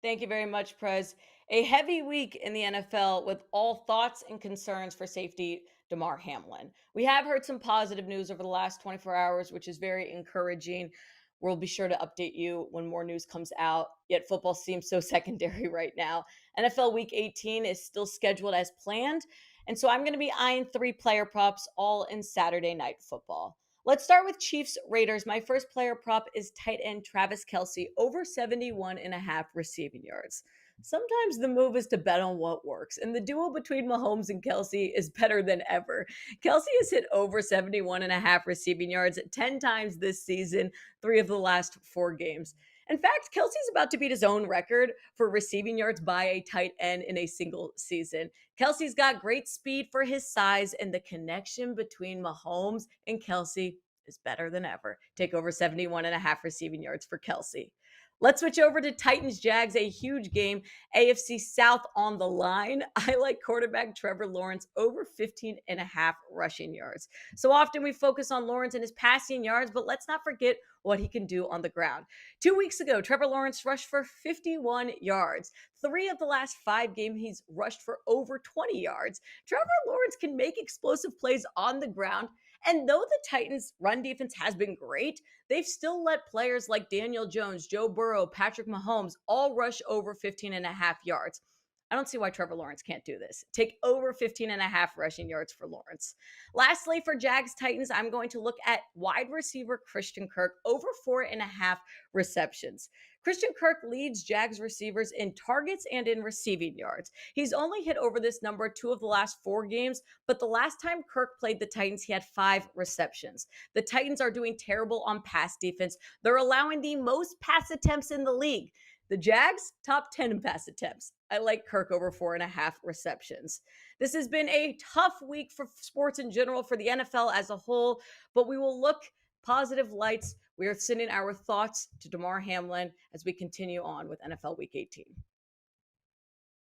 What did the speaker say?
Thank you very much, Prez. A heavy week in the NFL with all thoughts and concerns for safety DeMar Hamlin. We have heard some positive news over the last 24 hours, which is very encouraging. We'll be sure to update you when more news comes out. Yet football seems so secondary right now. NFL Week 18 is still scheduled as planned. And so I'm going to be eyeing three player props all in Saturday night football. Let's start with Chiefs Raiders. My first player prop is tight end Travis Kelsey over 71 and a half receiving yards. Sometimes the move is to bet on what works, and the duo between Mahomes and Kelsey is better than ever. Kelsey has hit over 71 and a half receiving yards 10 times this season, three of the last four games. In fact, Kelsey's about to beat his own record for receiving yards by a tight end in a single season. Kelsey's got great speed for his size, and the connection between Mahomes and Kelsey is better than ever. Take over 71 and a half receiving yards for Kelsey. Let's switch over to Titans Jags, a huge game. AFC South on the line. I like quarterback Trevor Lawrence over 15 and a half rushing yards. So often we focus on Lawrence and his passing yards, but let's not forget what he can do on the ground. 2 weeks ago, Trevor Lawrence rushed for 51 yards. Three of the last five games, he's rushed for over 20 yards. Trevor Lawrence can make explosive plays on the ground. And though the Titans' run defense has been great, they've still let players like Daniel Jones, Joe Burrow, Patrick Mahomes all rush over 15 and a half yards. I don't see why Trevor Lawrence can't do this. Take over 15 and a half rushing yards for Lawrence. Lastly, for Jags Titans, I'm going to look at wide receiver Christian Kirk over 4.5 receptions. Christian Kirk leads Jags receivers in targets and in receiving yards. He's only hit over this number two of the last four games, but the last time Kirk played the Titans, he had five receptions. The Titans are doing terrible on pass defense. They're allowing the most pass attempts in the league. The Jags, top 10 in pass attempts. I like Kirk over 4.5 receptions. This has been a tough week for sports in general, for the NFL as a whole, but we will look positive lights. We are sending our thoughts to DeMar Hamlin as we continue on with NFL Week 18.